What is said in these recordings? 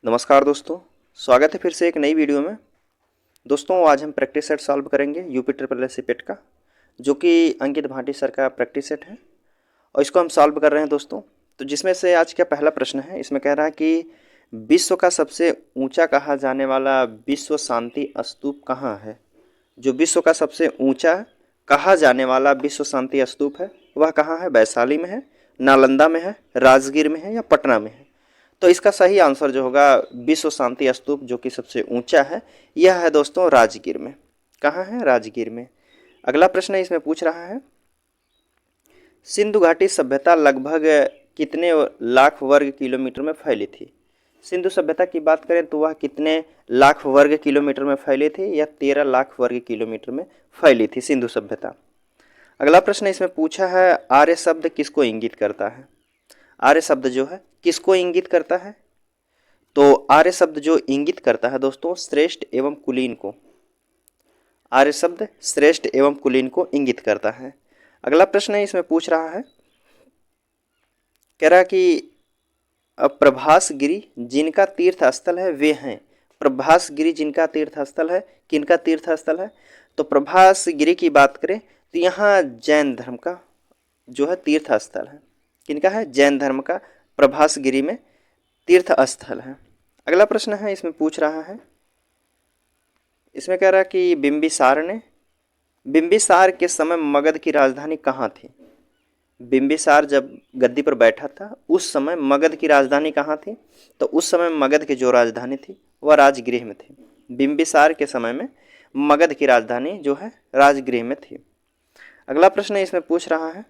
नमस्कार दोस्तों, स्वागत है फिर से एक नई वीडियो में। दोस्तों आज हम प्रैक्टिस सेट सॉल्व करेंगे यूपी ट्रिपल एस सी पेट का, जो कि अंकित भाटी सर का प्रैक्टिस सेट है और इसको हम सॉल्व कर रहे हैं दोस्तों। तो जिसमें से आज का पहला प्रश्न है, इसमें कह रहा है कि विश्व का सबसे ऊंचा कहा जाने वाला विश्व शांति स्तूप कहाँ है। जो विश्व का सबसे ऊंचा कहा जाने वाला विश्व शांति स्तूप है वह कहाँ है। वैशाली में है, नालंदा में है, राजगीर में है या पटना में है। तो इसका सही आंसर जो होगा विश्व शांति स्तूप जो कि सबसे ऊंचा है, यह है दोस्तों राजगीर में। कहाँ है? राजगीर में। अगला प्रश्न है, इसमें पूछ रहा है सिंधु घाटी सभ्यता लगभग कितने लाख वर्ग किलोमीटर में फैली थी। सिंधु सभ्यता की बात करें तो वह कितने लाख वर्ग किलोमीटर में फैली थी। यह 13 लाख वर्ग किलोमीटर में फैली थी सिंधु सभ्यता। अगला प्रश्न इसमें पूछा है आर्य शब्द किसको इंगित करता है। आर्य शब्द जो है किसको इंगित करता है। तो आर्य शब्द जो इंगित करता है दोस्तों श्रेष्ठ एवं कुलीन को। आर्य शब्द श्रेष्ठ एवं कुलीन को इंगित करता है। अगला प्रश्न है, इसमें पूछ रहा है, कह रहा कि प्रभास गिरी जिनका तीर्थ स्थल है वे हैं। प्रभास गिरी जिनका तीर्थ स्थल है, किनका तीर्थ स्थल है। तो प्रभास गिरी की बात करें तो यहाँ जैन धर्म का जो है तीर्थ स्थल है। किनका है? जैन धर्म का प्रभास गिरी में तीर्थ स्थल है। अगला प्रश्न है, इसमें पूछ रहा है, इसमें कह रहा है कि बिंबिसार के समय मगध की राजधानी कहाँ थी। बिंबिसार जब गद्दी पर बैठा था उस समय मगध की राजधानी कहाँ थी। तो उस समय मगध की जो राजधानी थी वह राजगृह में थी। बिंबिसार के समय में मगध की राजधानी जो है राजगृह में थी। अगला प्रश्न है, इसमें पूछ रहा है,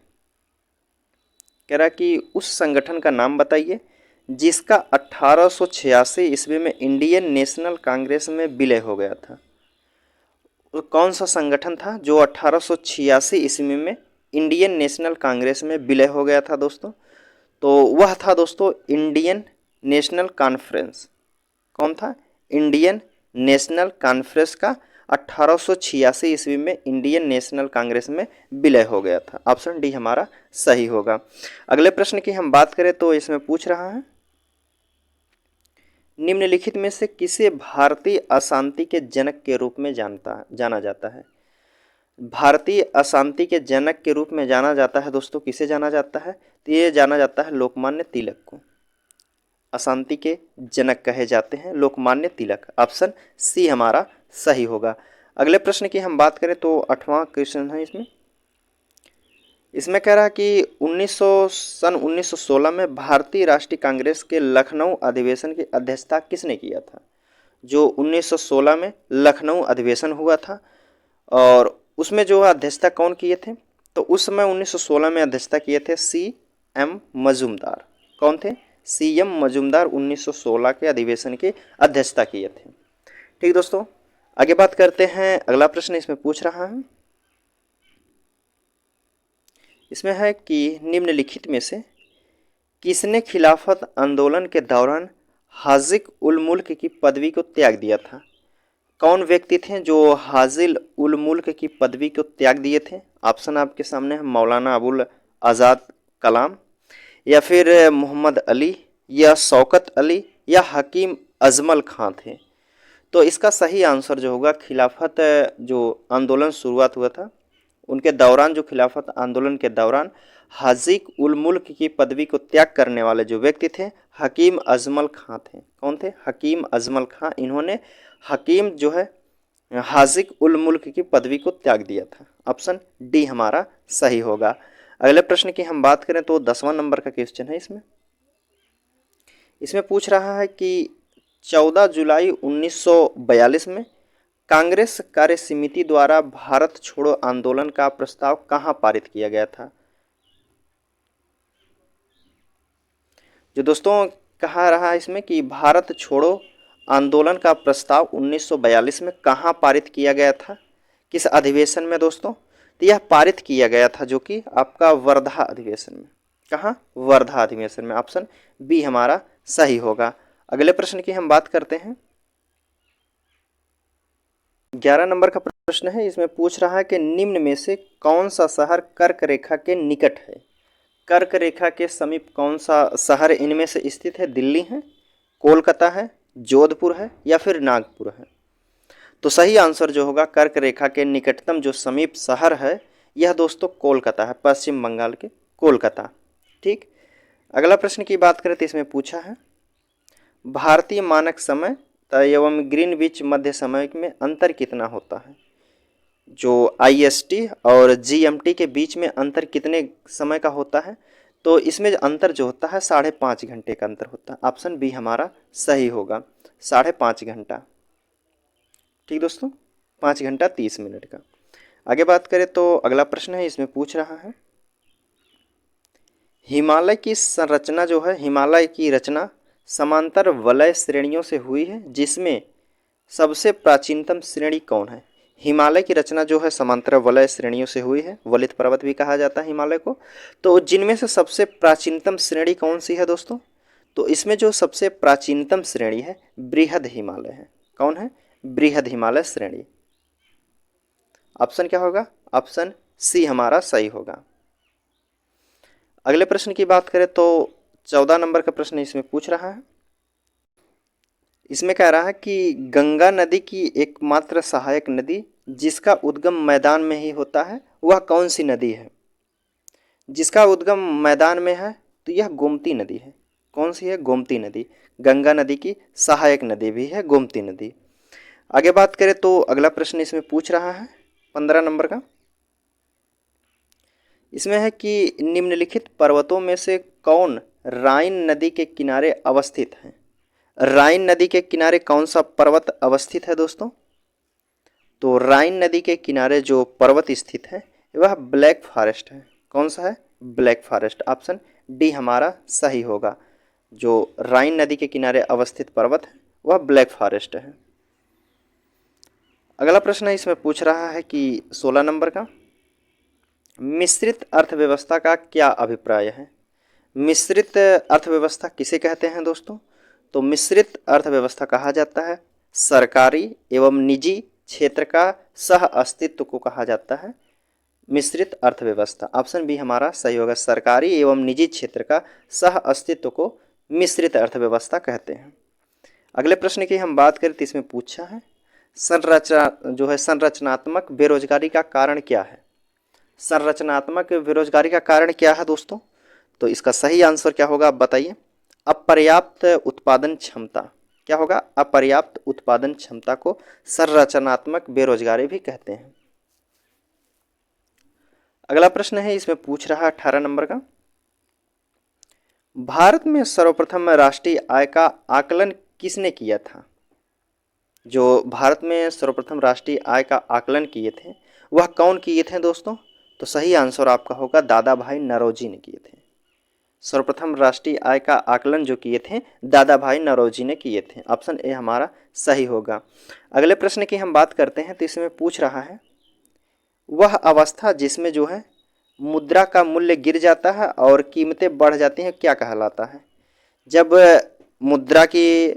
कह रहा कि उस संगठन का नाम बताइए जिसका 1886 ईस्वी में इंडियन नेशनल कांग्रेस में विलय हो गया था। कौन सा संगठन था जो 1886 ईस्वी में इंडियन नेशनल कांग्रेस में विलय हो गया था दोस्तों। तो वह था दोस्तों इंडियन नेशनल कॉन्फ्रेंस। कौन था? इंडियन नेशनल कॉन्फ्रेंस का 1886 ईस्वी में इंडियन नेशनल कांग्रेस में विलय हो गया था। ऑप्शन डी हमारा सही होगा। अगले प्रश्न की हम बात करें तो इसमें पूछ रहा है, निम्नलिखित में से किसे भारतीय अशांति के जनक के रूप में जाना जाता है। भारतीय अशांति के जनक के रूप में जाना जाता है दोस्तों, किसे जाना जाता है। तो ये जाना जाता है लोकमान्य तिलक को। अशांति के जनक कहे जाते हैं लोकमान्य तिलक। ऑप्शन सी हमारा सही होगा। अगले प्रश्न की हम बात करें तो 8वां क्वेश्चन है, इसमें कह रहा है कि 1916 में भारतीय राष्ट्रीय कांग्रेस के लखनऊ अधिवेशन की अध्यक्षता किसने किया था। जो 1916 में लखनऊ अधिवेशन हुआ था और उसमें जो अध्यक्षता कौन किए थे। तो उस समय 1916 में अध्यक्षता किए थे CM मजूमदार। कौन थे? CM मजूमदार 1916 के अधिवेशन की अध्यक्षता किए थे। ठीक दोस्तों, आगे बात करते हैं। अगला प्रश्न इसमें पूछ रहा है, इसमें है कि निम्नलिखित में से किसने खिलाफत आंदोलन के दौरान हाजिक उल मुल्क की पदवी को त्याग दिया था। कौन व्यक्ति थे जो हाजिल उल मुल्क की पदवी को त्याग दिए थे। ऑप्शन आपके सामने है, मौलाना अबुल आज़ाद कलाम, या फिर मोहम्मद अली, या शौकत अली, या हकीम अजमल खां थे। तो इसका सही आंसर जो होगा खिलाफत जो आंदोलन शुरुआत हुआ था उनके दौरान, जो खिलाफत आंदोलन के दौरान हाजिक उल मुल्क की पदवी को त्याग करने वाले जो व्यक्ति थे हकीम अजमल खां थे। कौन थे? हकीम अजमल खां। इन्होंने हकीम जो है हाजिक उल मुल्क की पदवी को त्याग दिया था। ऑप्शन डी हमारा सही होगा। अगले प्रश्न की हम बात करें तो 10वां नंबर का क्वेश्चन है, इसमें पूछ रहा है कि 14 जुलाई 1942 में कांग्रेस कार्य समिति द्वारा भारत छोड़ो आंदोलन का प्रस्ताव कहां पारित किया गया था। जो दोस्तों कहा रहा है इसमें कि भारत छोड़ो आंदोलन का प्रस्ताव 1942 में कहां पारित किया गया था, किस अधिवेशन में दोस्तों। तो यह पारित किया गया था जो कि आपका वर्धा अधिवेशन में। कहां? वर्धा अधिवेशन में। ऑप्शन बी हमारा सही होगा। अगले प्रश्न की हम बात करते हैं। 11 नंबर का प्रश्न है, इसमें पूछ रहा है कि निम्न में से कौन सा शहर कर्क रेखा के निकट है। कर्क रेखा के समीप कौन सा शहर इनमें से स्थित है। दिल्ली है, कोलकाता है, जोधपुर है या फिर नागपुर है? तो सही आंसर जो होगा कर्क रेखा के निकटतम जो समीप शहर है यह दोस्तों कोलकाता है, पश्चिम बंगाल के कोलकाता। ठीक, अगला प्रश्न की बात करें तो इसमें पूछा है भारतीय मानक समय एवं ग्रीनविच मध्य समय में अंतर कितना होता है? जो आईएसटी और जीएमटी के बीच में अंतर कितने समय का होता है? तो इसमें अंतर जो होता है 5.5 घंटे का अंतर होता है। ऑप्शन बी हमारा सही होगा, 5.5 घंटा। ठीक दोस्तों, 5 घंटा 30 मिनट का। आगे बात करें तो अगला प्रश्न है, इसमें पूछ रहा है हिमालय की संरचना जो है, हिमालय की रचना समांतर वलय श्रेणियों से हुई है, जिसमें सबसे प्राचीनतम श्रेणी कौन है? हिमालय की रचना जो है समांतर वलय श्रेणियों से हुई है, वलित पर्वत भी कहा जाता है हिमालय को। तो जिनमें से सबसे प्राचीनतम श्रेणी कौन सी है दोस्तों? तो इसमें जो सबसे प्राचीनतम श्रेणी है बृहद हिमालय है। कौन है? बृहद हिमालय श्रेणी। ऑप्शन क्या होगा? ऑप्शन सी हमारा सही होगा। अगले प्रश्न की बात करें तो 14 नंबर का प्रश्न इसमें पूछ रहा है, इसमें कह रहा है कि गंगा नदी की एकमात्र सहायक नदी जिसका उद्गम मैदान में ही होता है वह कौन सी नदी है? जिसका उद्गम मैदान में है तो यह गोमती नदी है। कौन सी है? गोमती नदी। गंगा नदी की सहायक नदी भी है गोमती नदी। आगे बात करें तो अगला प्रश्न इसमें पूछ रहा है 15 नंबर का, इसमें है कि निम्नलिखित पर्वतों में से कौन राइन नदी के किनारे अवस्थित है? राइन नदी के किनारे कौन सा पर्वत अवस्थित है दोस्तों? तो राइन नदी के किनारे जो पर्वत स्थित है वह ब्लैक फॉरेस्ट है। कौन सा है? Black forest. ऑप्शन डी हमारा सही होगा। जो राइन नदी के किनारे अवस्थित पर्वत है वह ब्लैक फॉरेस्ट है। अगला प्रश्न इसमें पूछ रहा है कि 16 नंबर का, मिश्रित अर्थव्यवस्था का क्या अभिप्राय है? मिश्रित अर्थव्यवस्था किसे कहते हैं दोस्तों? तो मिश्रित अर्थव्यवस्था कहा जाता है सरकारी एवं निजी क्षेत्र का सह अस्तित्व को कहा जाता है मिश्रित अर्थव्यवस्था। ऑप्शन बी हमारा सही होगा, सरकारी एवं निजी क्षेत्र का सह अस्तित्व को मिश्रित अर्थव्यवस्था कहते हैं। अगले प्रश्न की हम बात करें तो इसमें पूछा है संरचना जो है संरचनात्मक बेरोजगारी का कारण क्या है? संरचनात्मक बेरोजगारी का कारण क्या है दोस्तों? तो इसका सही आंसर क्या होगा आप बताइए? अपर्याप्त उत्पादन क्षमता। क्या होगा? अपर्याप्त उत्पादन क्षमता को संरचनात्मक बेरोजगारी भी कहते हैं। अगला प्रश्न है इसमें पूछ रहा है 18 नंबर का, भारत में सर्वप्रथम राष्ट्रीय आय का आकलन किसने किया था? जो भारत में सर्वप्रथम राष्ट्रीय आय का आकलन किए थे वह कौन किए थे दोस्तों? तो सही आंसर आपका होगा दादा भाई नौरोजी ने किए थे। सर्वप्रथम राष्ट्रीय आय का आकलन जो किए थे दादा भाई नौरोजी ने किए थे। ऑप्शन ए हमारा सही होगा। अगले प्रश्न की हम बात करते हैं तो इसमें पूछ रहा है वह अवस्था जिसमें जो है मुद्रा का मूल्य गिर जाता है और कीमतें बढ़ जाती हैं क्या कहलाता है? जब मुद्रा की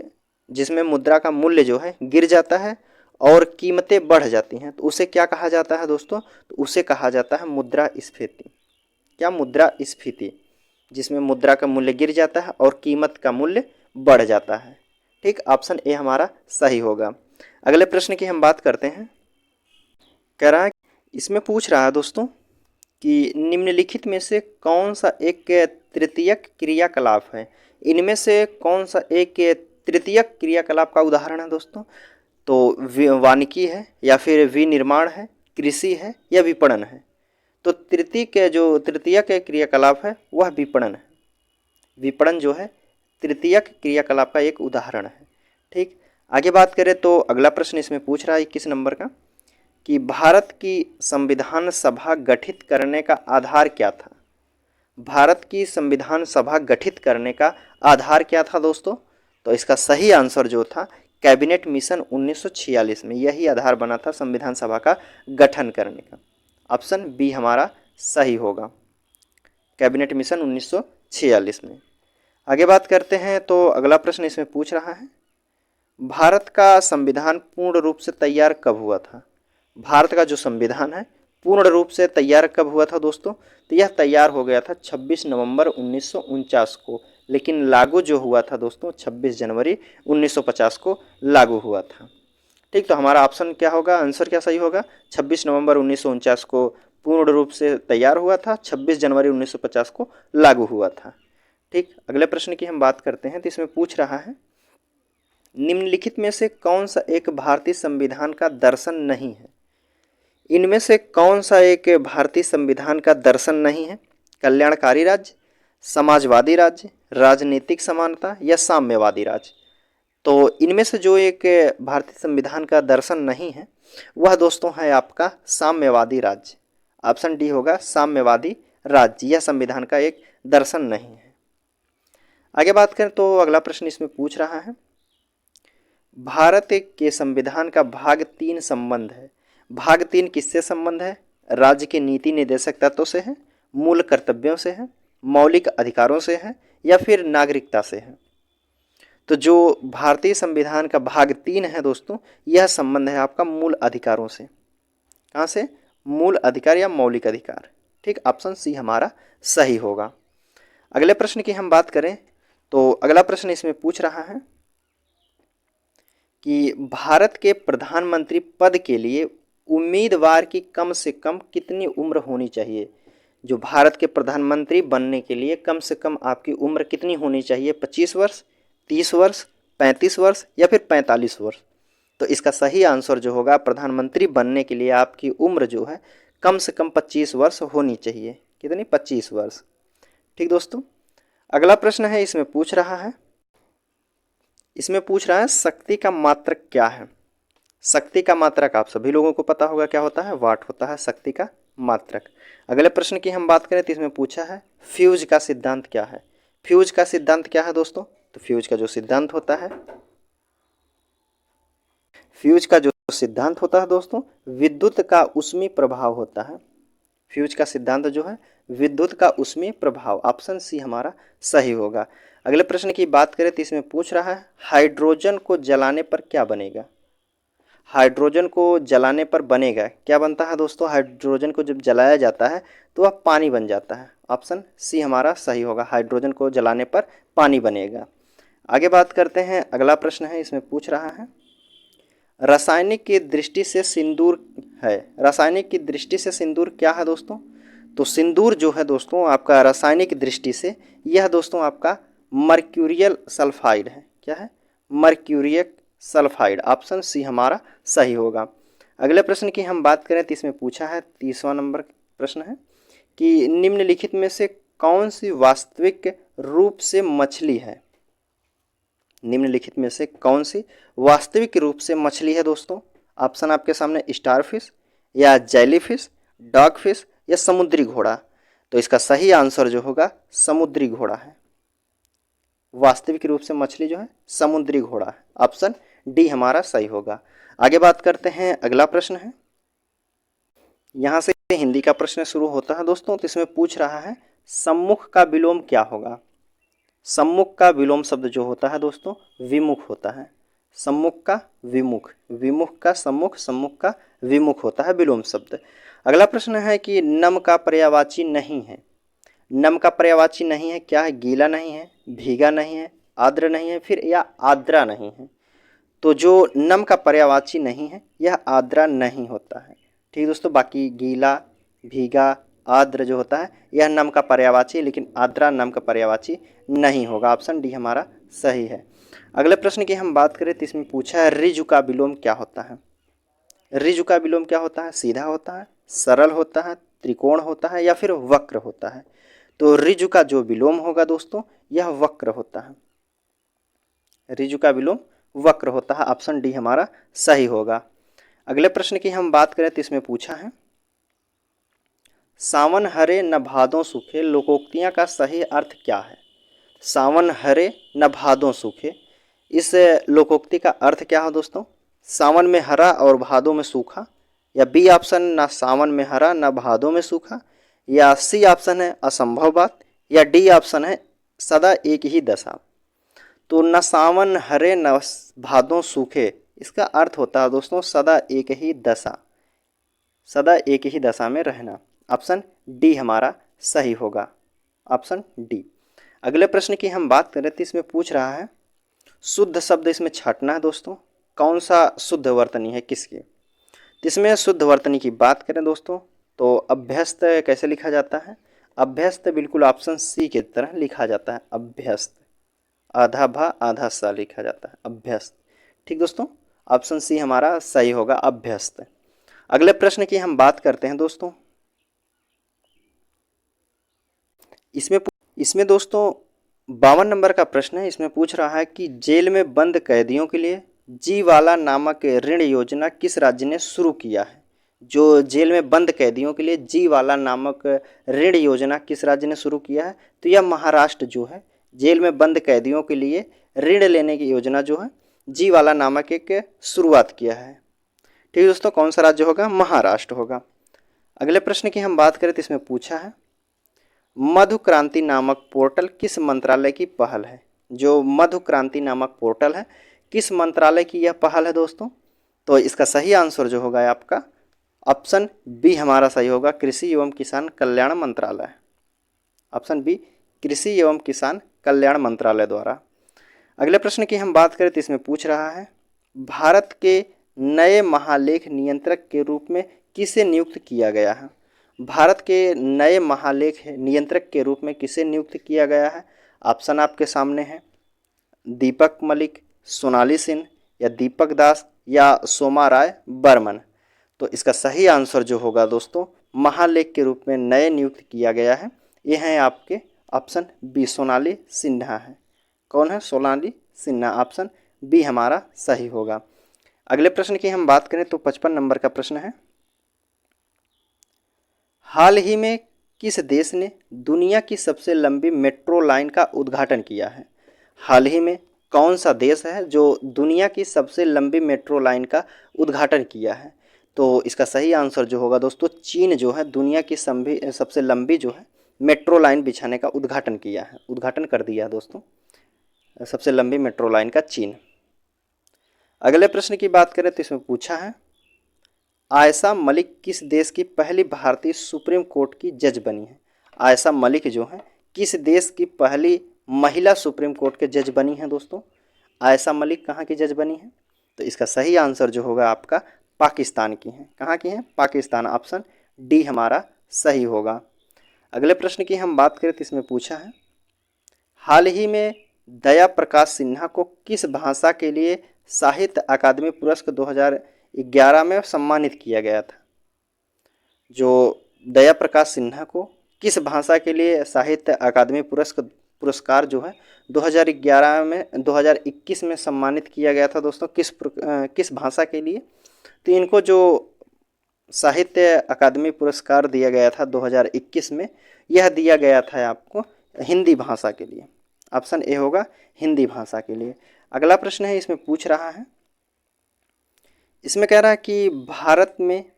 जिसमें मुद्रा का मूल्य जो है गिर जाता है और कीमतें बढ़ जाती हैं तो उसे क्या कहा जाता है दोस्तों? तो उसे कहा जाता है मुद्रास्फीति। क्या? मुद्रास्फीति, जिसमें मुद्रा का मूल्य गिर जाता है और कीमत का मूल्य बढ़ जाता है। ठीक, ऑप्शन ए हमारा सही होगा। अगले प्रश्न की हम बात करते हैं, कह रहा है इसमें पूछ रहा है दोस्तों कि निम्नलिखित में से कौन सा एक तृतीयक क्रियाकलाप है? इनमें से कौन सा एक तृतीयक क्रियाकलाप का उदाहरण है दोस्तों? तो वानिकी है या फिर विनिर्माण है, कृषि है या विपणन है? तो तृतीयक क्रियाकलाप है वह विपणन है। विपणन जो है तृतीयक क्रियाकलाप का एक उदाहरण है। ठीक, आगे बात करें तो अगला प्रश्न इसमें पूछ रहा है 21 नंबर का कि भारत की संविधान सभा गठित करने का आधार क्या था? भारत की संविधान सभा गठित करने का आधार क्या था दोस्तों? तो इसका सही आंसर जो था कैबिनेट मिशन 1946 में यही आधार बना था संविधान सभा का गठन करने का। ऑप्शन बी हमारा सही होगा, कैबिनेट मिशन 1946 में। आगे बात करते हैं तो अगला प्रश्न इसमें पूछ रहा है भारत का संविधान पूर्ण रूप से तैयार कब हुआ था? भारत का जो संविधान है पूर्ण रूप से तैयार कब हुआ था दोस्तों? तो यह तैयार हो गया था 26 नवंबर 1949 को लेकिन लागू जो हुआ था दोस्तों 26 जनवरी 1950 को लागू हुआ था। ठीक, तो हमारा ऑप्शन क्या होगा, आंसर क्या सही होगा, 26 नवंबर 1949 को पूर्ण रूप से तैयार हुआ था, 26 जनवरी 1950 को लागू हुआ था। ठीक, अगले प्रश्न की हम बात करते हैं। तो इसमें पूछ रहा है निम्नलिखित में से कौन सा एक भारतीय संविधान का दर्शन नहीं है। इनमें से कौन सा एक भारतीय संविधान का दर्शन नहीं है, कल्याणकारी राज्य, समाजवादी राज्य, राजनीतिक समानता या साम्यवादी राज्य। तो इनमें से जो एक भारतीय संविधान का दर्शन नहीं है वह दोस्तों है आपका साम्यवादी राज्य। ऑप्शन डी होगा साम्यवादी राज्य, यह संविधान का एक दर्शन नहीं है। आगे बात करें तो अगला प्रश्न इसमें पूछ रहा है भारत के संविधान का भाग 3 संबंध है। भाग 3 किससे संबंध है, राज्य के नीति निर्देशक तत्वों से है, मूल कर्तव्यों से है, मौलिक अधिकारों से है या फिर नागरिकता से है। तो जो भारतीय संविधान का भाग 3 है दोस्तों, यह संबंध है आपका मूल अधिकारों से। कहाँ से, मूल अधिकार या मौलिक अधिकार। ठीक, ऑप्शन सी हमारा सही होगा। अगले प्रश्न की हम बात करें तो अगला प्रश्न इसमें पूछ रहा है कि भारत के प्रधानमंत्री पद के लिए उम्मीदवार की कम से कम कितनी उम्र होनी चाहिए। जो भारत के प्रधानमंत्री बनने के लिए कम से कम आपकी उम्र कितनी होनी चाहिए, 25 वर्ष, 30 वर्ष, 35 वर्ष या फिर 45 वर्ष। तो इसका सही आंसर जो होगा, प्रधानमंत्री बनने के लिए आपकी उम्र जो है कम से कम 25 वर्ष होनी चाहिए। कितनी, 25 वर्ष। ठीक दोस्तों, अगला प्रश्न है इसमें पूछ रहा है शक्ति का मात्रक क्या है। शक्ति का मात्रक आप सभी लोगों को पता होगा क्या होता है, वाट होता है शक्ति का मात्रक। अगले प्रश्न की हम बात करें तो इसमें पूछा है फ्यूज का सिद्धांत क्या है। फ्यूज का सिद्धांत क्या है दोस्तों, तो फ्यूज का जो सिद्धांत होता है, दोस्तों विद्युत का उष्मीय प्रभाव होता है। फ्यूज का सिद्धांत जो है विद्युत का उष्मीय प्रभाव। ऑप्शन सी हमारा सही होगा। अगले प्रश्न की बात करें तो इसमें पूछ रहा है हाइड्रोजन को जलाने पर क्या बनेगा। हाइड्रोजन को जलाने पर बनेगा क्या बनता है दोस्तों, हाइड्रोजन को जब जलाया जाता है तो वह पानी बन जाता है। ऑप्शन सी हमारा सही होगा, हाइड्रोजन को जलाने पर पानी बनेगा। आगे बात करते हैं, अगला प्रश्न है इसमें पूछ रहा है रासायनिक की दृष्टि से सिंदूर है। रासायनिक की दृष्टि से सिंदूर क्या है दोस्तों, तो सिंदूर जो है दोस्तों आपका रासायनिक दृष्टि से यह दोस्तों आपका मर्क्यूरियल सल्फाइड है। क्या है, मर्क्यूरियल सल्फाइड। ऑप्शन सी हमारा सही होगा। अगले प्रश्न की हम बात करें तो इसमें पूछा है 30वां नंबर प्रश्न है कि निम्नलिखित में से कौन सी वास्तविक रूप से मछली है। निम्नलिखित में से कौन सी वास्तविक रूप से मछली है दोस्तों। ऑप्शन आपके सामने स्टारफिश या जेलीफिश, डॉगफिश या समुद्री घोड़ा। तो इसका सही आंसर जो होगा समुद्री घोड़ा है। वास्तविक रूप से मछली जो है समुद्री घोड़ा है। ऑप्शन डी हमारा सही होगा। आगे बात करते हैं, अगला प्रश्न है, यहाँ से हिंदी का प्रश्न शुरू होता है दोस्तों। तो इसमें पूछ रहा है सम्मुख का विलोम क्या होगा। सम्मुख का विलोम शब्द जो होता है दोस्तों विमुख होता है। सम्मुख का विमुख, विमुख का सम्मुख, सम्मुख का विमुख होता है विलोम शब्द। अगला प्रश्न है कि नम का पर्यायवाची नहीं है। नम का पर्यायवाची नहीं है क्या है, गीला नहीं है, भीगा नहीं है, आर्द्र नहीं है, फिर या आर्द्रा नहीं है। तो जो नम का पर्यायवाची नहीं है यह आर्द्रा नहीं होता है। ठीक दोस्तों, बाकी गीला, भीगा, आर्द्र जो होता है यह नम का पर्यायवाची, लेकिन आर्द्रा नम का पर्यायवाची नहीं होगा। ऑप्शन डी हमारा सही है। अगले प्रश्न की हम बात करें तो इसमें पूछा है ऋजु का विलोम क्या होता है। ऋजु का विलोम क्या होता है, सीधा होता है, सरल होता है, त्रिकोण होता है या फिर वक्र होता है। तो ऋजु का जो विलोम होगा दोस्तों यह वक्र होता है। ऋजु का विलोम वक्र होता है। ऑप्शन डी हमारा सही होगा। अगले प्रश्न की हम बात करें तो इसमें पूछा है सावन हरे न भादों सूखे लोकोक्तियां का सही अर्थ क्या है। सावन हरे न भादों सूखे, इस लोकोक्ति का अर्थ क्या है दोस्तों, सावन में हरा और भादों में सूखा, या बी ऑप्शन ना सावन में हरा न भादों में सूखा, या सी ऑप्शन है असंभव बात, या डी ऑप्शन है सदा एक ही दशा। तो न सावन हरे न भादों सूखे, इसका अर्थ होता है दोस्तों सदा एक ही दशा, सदा एक ही दशा में रहना। ऑप्शन डी हमारा सही होगा। Option D. अगले प्रश्न की हम बात करें तो इसमें पूछ रहा है शुद्ध शब्द इसमें छांटना है दोस्तों, कौन सा शुद्ध वर्तनी है किसकी। तो इसमें शुद्ध वर्तनी की बात करें दोस्तों तो अभ्यस्त कैसे लिखा जाता है, अभ्यस्त बिल्कुल ऑप्शन सी की तरह लिखा जाता है, अभ्यस्त आधा भा आधा सा लिखा जाता है अभ्यस्त। ठीक दोस्तों, ऑप्शन सी हमारा सही होगा अभ्यस्त। अगले प्रश्न की हम बात करते हैं दोस्तों, इसमें दोस्तों 52 नंबर का प्रश्न है। इसमें पूछ रहा है कि जेल में बंद कैदियों के लिए जीवाला नामक ऋण योजना किस राज्य ने शुरू किया है। जो जेल में बंद कैदियों के लिए जीवाला नामक ऋण योजना किस राज्य ने शुरू किया है, तो यह महाराष्ट्र जो है जेल में बंद कैदियों के लिए ऋण लेने की योजना जो है जीवाला नामक एक शुरुआत किया है। ठीक है दोस्तों, कौन सा राज्य होगा, महाराष्ट्र होगा। अगले प्रश्न की हम बात करें तो इसमें पूछा है मधु क्रांति नामक पोर्टल किस मंत्रालय की पहल है। जो मधु क्रांति नामक पोर्टल है किस मंत्रालय की यह पहल है दोस्तों, तो इसका सही आंसर जो होगा आपका ऑप्शन बी हमारा सही होगा, कृषि एवं किसान कल्याण मंत्रालय। ऑप्शन बी कृषि एवं किसान कल्याण मंत्रालय द्वारा। अगले प्रश्न की हम बात करें तो इसमें पूछ रहा है भारत के नए महालेख नियंत्रक के रूप में किसे नियुक्त किया गया है। भारत के नए महालेख नियंत्रक के रूप में किसे नियुक्त किया गया है। ऑप्शन आपके सामने है, दीपक मलिक, सोनाली सिंह या दीपक दास या सोमा राय बर्मन। तो इसका सही आंसर जो होगा दोस्तों महालेख के रूप में नए नियुक्त किया गया है, ये हैं आपके ऑप्शन बी सोनाली सिन्हा है। कौन है, सोनाली सिन्हा, ऑप्शन बी हमारा सही होगा। अगले प्रश्न की हम बात करें तो 55 नंबर का प्रश्न है हाल ही में किस देश ने दुनिया की सबसे लंबी मेट्रो लाइन का उद्घाटन किया है। हाल ही में कौन सा देश है जो दुनिया की सबसे लंबी मेट्रो लाइन का उद्घाटन किया है। तो इसका सही आंसर जो होगा दोस्तों चीन जो है दुनिया की सबसे लंबी जो है मेट्रो लाइन बिछाने का उद्घाटन किया है, उद्घाटन कर दिया है दोस्तों, सबसे लंबी मेट्रो लाइन का चीन। अगले प्रश्न की बात करें तो इसमें पूछा है आयशा मलिक किस देश की पहली भारतीय सुप्रीम कोर्ट की जज बनी है। आयशा मलिक जो है किस देश की पहली महिला सुप्रीम कोर्ट के जज बनी है दोस्तों। आयशा मलिक कहाँ की जज बनी है, तो इसका सही आंसर जो होगा आपका पाकिस्तान की है। कहाँ की है, पाकिस्तान, ऑप्शन डी हमारा सही होगा। अगले प्रश्न की हम बात करें तो इसमें पूछा है हाल ही में दया प्रकाश सिन्हा को किस भाषा के लिए साहित्य अकादमी पुरस्कार 2011 में सम्मानित किया गया था। जो दया प्रकाश सिन्हा को किस भाषा के लिए साहित्य अकादमी पुरस्कार जो है 2021 में सम्मानित किया गया था दोस्तों, किस भाषा के लिए। तो इनको जो साहित्य अकादमी पुरस्कार दिया गया था 2021 में, यह दिया गया था आपको हिंदी भाषा के लिए। ऑप्शन ए होगा हिंदी भाषा के लिए। अगला प्रश्न है, इसमें पूछ रहा है, इसमें कह रहा है कि भारत में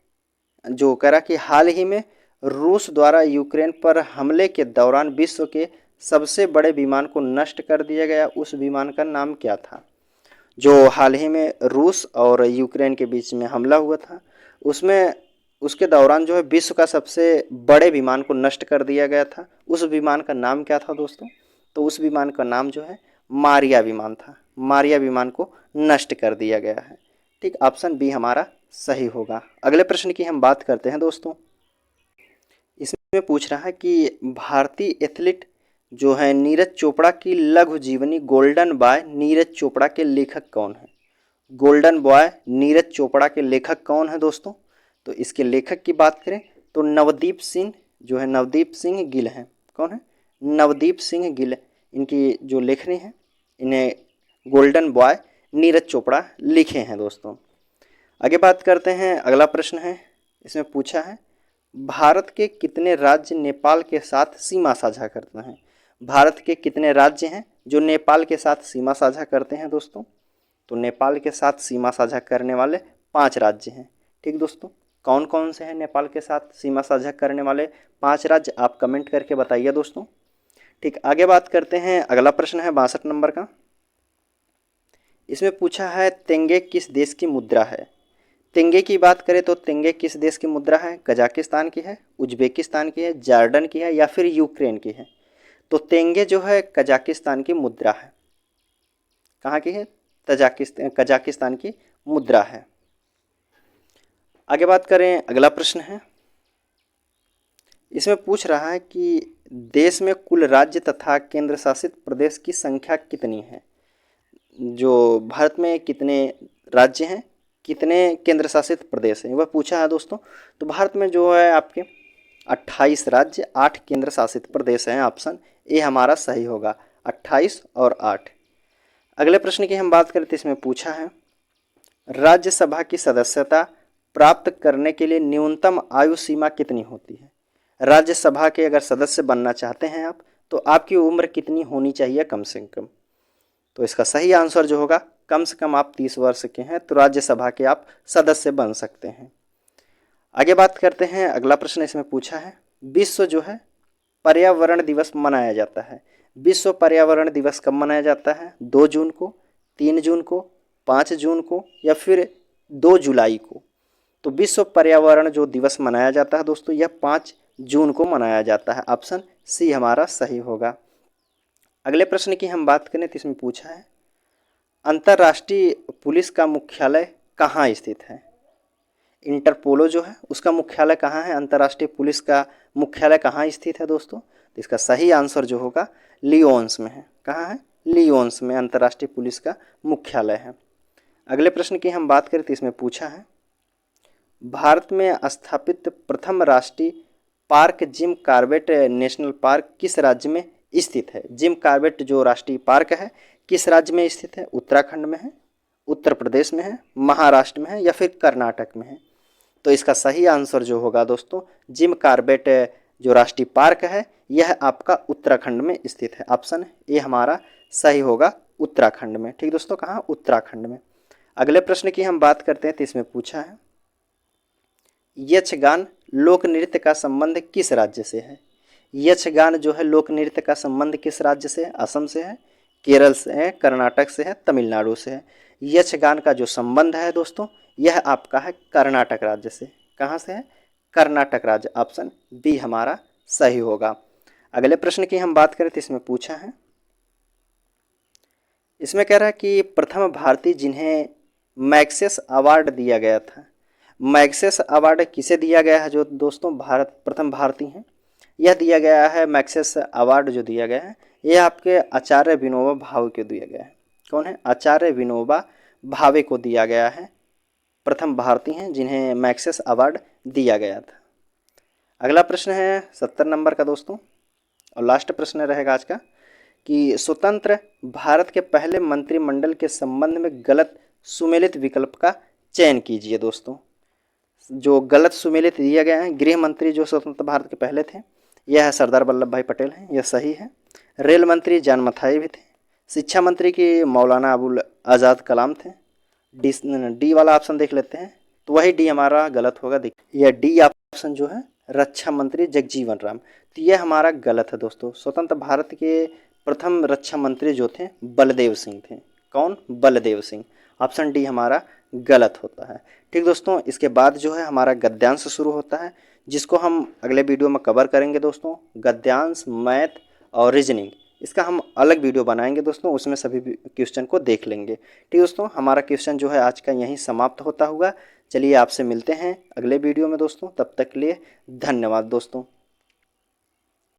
जो कह रहा कि हाल ही में रूस द्वारा यूक्रेन पर हमले के दौरान विश्व के सबसे बड़े विमान को नष्ट कर दिया गया, उस विमान का नाम क्या था। जो हाल ही में रूस और यूक्रेन के बीच में हमला हुआ था उसमें उसके दौरान जो है विश्व का सबसे बड़े विमान को नष्ट कर दिया गया था, उस विमान का नाम क्या था दोस्तों। तो उस विमान का नाम जो है मारिया विमान था, मारिया विमान को नष्ट कर दिया गया है। ठीक, ऑप्शन बी हमारा सही होगा। अगले प्रश्न की हम बात करते हैं दोस्तों, इसमें पूछ रहा है कि भारतीय एथलीट जो है नीरज चोपड़ा की लघु जीवनी गोल्डन बॉय नीरज चोपड़ा के लेखक कौन है। गोल्डन बॉय नीरज चोपड़ा के लेखक कौन है दोस्तों, तो इसके लेखक की बात करें तो नवदीप सिंह जो है, नवदीप सिंह गिल हैं। कौन है, नवदीप सिंह गिल, इनकी जो लेखनी है इन्हें गोल्डन बॉय नीरज चोपड़ा लिखे हैं दोस्तों। आगे बात करते हैं, अगला प्रश्न है, इसमें पूछा है भारत के कितने राज्य नेपाल के साथ सीमा साझा करते हैं। भारत के कितने राज्य हैं जो नेपाल के साथ सीमा साझा करते हैं दोस्तों, तो नेपाल के साथ सीमा साझा करने वाले 5 राज्य हैं। ठीक दोस्तों, कौन कौन से हैं नेपाल के साथ सीमा साझा करने वाले 5 राज्य, आप कमेंट करके बताइए दोस्तों। ठीक, आगे बात करते हैं, अगला प्रश्न है 62 नंबर का। इसमें पूछा है तेंगे किस देश की मुद्रा है। तेंगे की बात करें तो तेंगे किस देश की मुद्रा है, कजाकिस्तान की है, उज्बेकिस्तान की है, जॉर्डन की है या फिर यूक्रेन की है। तो तेंगे जो है कजाकिस्तान की मुद्रा है। कहाँ की है? कजाकिस्तान की मुद्रा है। आगे बात करें, अगला प्रश्न है, इसमें पूछ रहा है कि देश में कुल राज्य तथा केंद्र शासित प्रदेश की संख्या कितनी है। जो भारत में कितने राज्य हैं, कितने केंद्र शासित प्रदेश हैं, वह पूछा है दोस्तों। तो भारत में जो है आपके 28 राज्य, 8 केंद्र शासित प्रदेश हैं। ऑप्शन ए हमारा सही होगा, 28 और 8। अगले प्रश्न की हम बात करें तो इसमें पूछा है, राज्यसभा की सदस्यता प्राप्त करने के लिए न्यूनतम आयु सीमा कितनी होती है। राज्यसभा के अगर सदस्य बनना चाहते हैं आप, तो आपकी उम्र कितनी होनी चाहिए कम से कम। तो इसका सही आंसर जो होगा, कम से कम आप 30 वर्ष के हैं तो राज्यसभा के आप सदस्य बन सकते हैं। आगे बात करते हैं, अगला प्रश्न इसमें पूछा है, विश्व जो है पर्यावरण दिवस मनाया जाता है। विश्व पर्यावरण दिवस कब मनाया जाता है? 2 जून को, 3 जून को, 5 जून को या फिर 2 जुलाई को। तो विश्व पर्यावरण जो दिवस मनाया जाता है दोस्तों, यह 5 जून को मनाया जाता है। ऑप्शन सी हमारा सही होगा। अगले प्रश्न की हम बात करें तो इसमें पूछा है, अंतर्राष्ट्रीय पुलिस का मुख्यालय कहाँ स्थित है। इंटरपोलो जो है उसका मुख्यालय कहाँ है, अंतर्राष्ट्रीय पुलिस का मुख्यालय कहाँ स्थित है दोस्तों। तो इसका सही आंसर जो होगा लियोन्स में है। कहाँ है? लियोन्स में अंतर्राष्ट्रीय पुलिस का मुख्यालय है। अगले प्रश्न की हम बात करें तो इसमें पूछा है, भारत में स्थापित प्रथम राष्ट्रीय park Jim Corbett national park किस राज्य में स्थित है। जिम कॉर्बेट जो राष्ट्रीय पार्क है किस राज्य में स्थित है? उत्तराखंड में है, उत्तर प्रदेश में है, महाराष्ट्र में है या फिर कर्नाटक में है। तो इसका सही आंसर जो होगा दोस्तों, जिम कॉर्बेट जो राष्ट्रीय पार्क है यह आपका उत्तराखंड में स्थित है। ऑप्शन ए हमारा सही होगा, उत्तराखंड में। ठीक दोस्तों, कहाँ? उत्तराखंड में। अगले प्रश्न की हम बात करते हैं तो इसमें पूछा है, यक्षगान लोक नृत्य का संबंध किस राज्य से है। यक्षगान जो है लोक नृत्य का संबंध किस राज्य से है? असम से है, केरल से है, कर्नाटक से है, तमिलनाडु से है। यक्षगान का जो संबंध है दोस्तों, यह आपका है कर्नाटक राज्य से। कहाँ से है? कर्नाटक राज्य। ऑप्शन बी हमारा सही होगा। अगले प्रश्न की हम बात करें तो इसमें पूछा है, इसमें कह रहा है कि प्रथम भारतीय जिन्हें मैग्सेस अवार्ड दिया गया था। मैग्सेस अवार्ड किसे दिया गया है जो दोस्तों भारत प्रथम भारतीय हैं, यह दिया गया है मैग्सेस अवार्ड जो दिया गया है यह आपके आचार्य विनोबा भावे को दिया गया है। कौन है? आचार्य विनोबा भावे को दिया गया है। प्रथम भारतीय हैं जिन्हें मैग्सेस अवार्ड दिया गया था। अगला प्रश्न है 70 नंबर का दोस्तों, और लास्ट प्रश्न रहेगा आज का, कि स्वतंत्र भारत के पहले मंत्रिमंडल के संबंध में गलत सुमेलित विकल्प का चयन कीजिए दोस्तों। जो गलत सुमेलित दिया गया है, गृह मंत्री जो स्वतंत्र भारत के पहले थे यह है सरदार वल्लभ भाई पटेल हैं, यह सही है। रेल मंत्री जान मथाई भी थे। शिक्षा मंत्री की मौलाना अबुल आज़ाद कलाम थे। डी वाला ऑप्शन देख लेते हैं, तो वही डी हमारा गलत होगा। यह डी ऑप्शन जो है रक्षा मंत्री जगजीवन राम, तो यह हमारा गलत है दोस्तों। स्वतंत्र भारत के प्रथम रक्षा मंत्री जो थे बलदेव सिंह थे। कौन? बलदेव सिंह। ऑप्शन डी हमारा गलत होता है। ठीक दोस्तों, इसके बाद जो है हमारा गद्यांश शुरू होता है, जिसको हम अगले वीडियो में कवर करेंगे दोस्तों। गद्यांश, मैथ और रीजनिंग, इसका हम अलग वीडियो बनाएंगे दोस्तों, उसमें सभी क्वेश्चन को देख लेंगे। ठीक दोस्तों, हमारा क्वेश्चन जो है आज का यहीं समाप्त होता हुआ। चलिए आपसे मिलते हैं अगले वीडियो में दोस्तों, तब तक के लिए धन्यवाद दोस्तों।